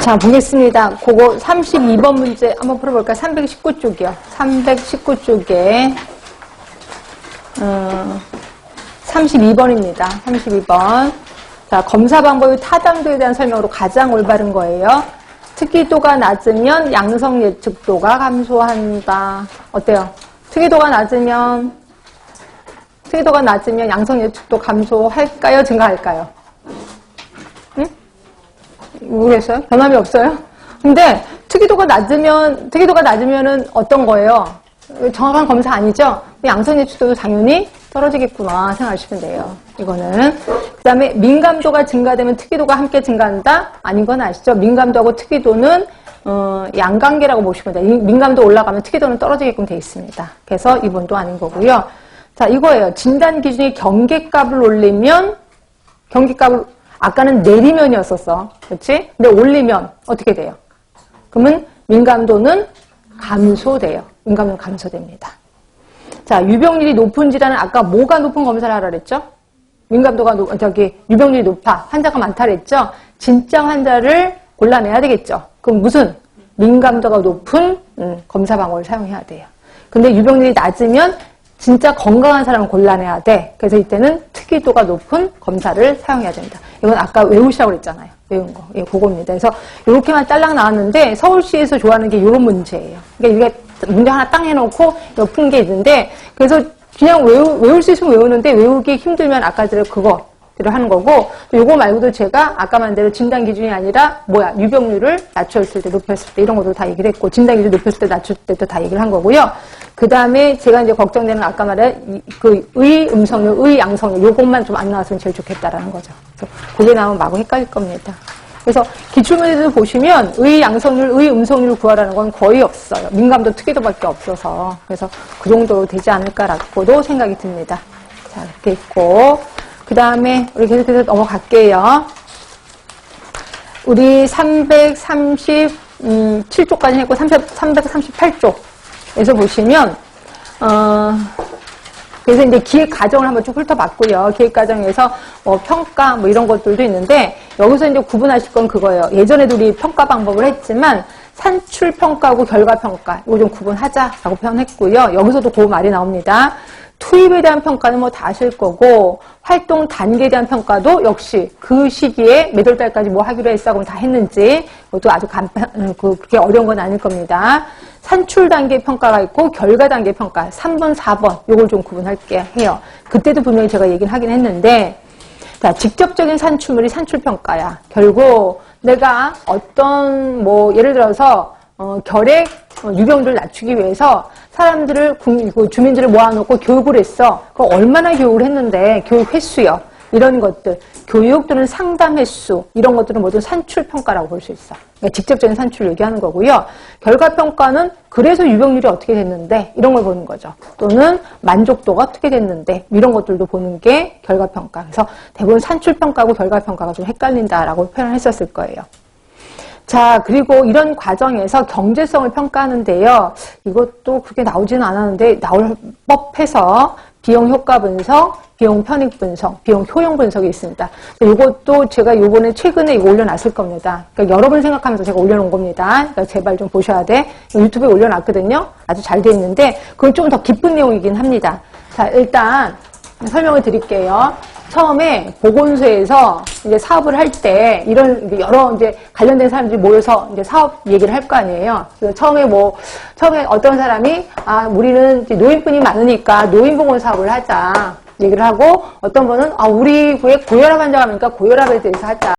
자, 보겠습니다. 그거 32번 문제 한번 풀어볼까요? 319쪽이요. 319쪽에 32번입니다. 32번. 자, 검사 방법의 타당도에 대한 설명으로 가장 올바른 거예요. 특이도가 낮으면 양성 예측도가 감소한다. 어때요? 특이도가 낮으면 양성 예측도 감소할까요? 증가할까요? 응? 모르겠어요? 변함이 없어요? 근데 특이도가 낮으면은 어떤 거예요? 정확한 검사 아니죠? 양성 예측도도 당연히 떨어지겠구나 생각하시면 돼요. 이거는. 그 다음에 민감도가 증가되면 특이도가 함께 증가한다? 아닌 건 아시죠? 민감도하고 특이도는 양관계라고 보시면 돼요. 민감도 올라가면 특이도는 떨어지게끔 되어 있습니다. 그래서 2번도 아닌 거고요. 자, 이거예요. 진단 기준이 경계값을 올리면 아까는 내리면이었었어. 그렇지? 근데 올리면 어떻게 돼요? 그러면 민감도는 감소돼요. 민감도는 감소됩니다. 자, 유병률이 높은 질환은 아까 뭐가 높은 검사를 하라 그랬죠? 민감도가 유병률이 높아. 환자가 많다 그랬죠? 진짜 환자를 골라내야 되겠죠? 그럼 무슨? 민감도가 높은 검사 방법을 사용해야 돼요. 근데 유병률이 낮으면 진짜 건강한 사람을 골라내야 돼. 그래서 이때는 특이도가 높은 검사를 사용해야 됩니다. 이건 아까 외우시라고 그랬잖아요. 외운 거. 예, 그겁니다. 그래서 이렇게만 딸랑 나왔는데 서울시에서 좋아하는 게 이런 문제예요. 그러니까 이게 문제 하나 딱 해놓고 푼 게 있는데 그래서 그냥 외울 수 있으면 외우는데 외우기 힘들면 아까대로 그거대로 하는 거고 요거 말고도 제가 아까 말대로 진단 기준이 아니라 유병률을 낮췄을 때 높였을 때 이런 것도 다 얘기를 했고 진단 기준 높였을 때 낮췄을 때도 다 얘기를 한 거고요. 그 다음에 제가 이제 걱정되는 아까 말한 의 음성률, 의 양성률 요것만 좀 안 나왔으면 제일 좋겠다라는 거죠. 그래서 그게 나오면 마구 헷갈릴 겁니다. 그래서 기출문제도 보시면 의 양성률, 의 음성률을 구하라는 건 거의 없어요. 민감도 특이도밖에 없어서 그래서 그 정도 되지 않을까라고도 생각이 듭니다. 자, 이렇게 있고 그 다음에 우리 계속해서 넘어갈게요. 우리 337쪽까지 했고 338쪽에서 보시면 그래서 이제 기획 과정을 한번 쭉 훑어봤고요. 기획 과정에서 평가 이런 것들도 있는데 여기서 이제 구분하실 건 그거예요. 예전에도 우리 평가 방법을 했지만 산출 평가하고 결과 평가 이거 좀 구분하자라고 표현했고요. 여기서도 그 말이 나옵니다. 투입에 대한 평가는 다 아실 거고 활동 단계에 대한 평가도 역시 그 시기에 몇 월 달까지 뭐 하기로 했어 그럼 다 했는지 그것도 아주 그렇게 어려운 건 아닐 겁니다. 산출 단계 평가가 있고 결과 단계 평가 3번, 4번 요걸 좀 구분할게 해요. 그때도 분명히 제가 얘기는 하긴 했는데 자, 직접적인 산출물이 산출 평가야. 결국 내가 어떤 예를 들어서 결핵 유병률을 낮추기 위해서 사람들을 주민들을 모아놓고 교육을 했어. 그거 얼마나 교육을 했는데 교육 횟수요. 이런 것들 교육 또는 상담 횟수 이런 것들은 모두 산출 평가라고 볼 수 있어. 그러니까 직접적인 산출을 얘기하는 거고요. 결과 평가는 그래서 유병률이 어떻게 됐는데 이런 걸 보는 거죠. 또는 만족도가 어떻게 됐는데 이런 것들도 보는 게 결과 평가. 그래서 대부분 산출 평가하고 결과 평가가 좀 헷갈린다라고 표현했었을 거예요. 자, 그리고 이런 과정에서 경제성을 평가하는데요. 이것도 그렇게 나오지는 않았는데 나올 법해서 비용 효과 분석, 비용 편익 분석, 비용 효용 분석이 있습니다. 이것도 제가 요번에 최근에 이거 올려놨을 겁니다. 그러니까 여러 번 생각하면서 제가 올려놓은 겁니다. 그러니까 제발 좀 보셔야 돼. 유튜브에 올려놨거든요. 아주 잘 돼 있는데 그건 좀 더 깊은 내용이긴 합니다. 자, 일단 설명을 드릴게요. 처음에 보건소에서 이제 사업을 할 때 이런 여러 이제 관련된 사람들이 모여서 이제 사업 얘기를 할 거 아니에요. 그래서 처음에 어떤 사람이 우리는 이제 노인분이 많으니까 노인보건 사업을 하자 얘기를 하고 어떤 분은 우리 구에 고혈압 환자가 많으니까 고혈압에 대해서 하자.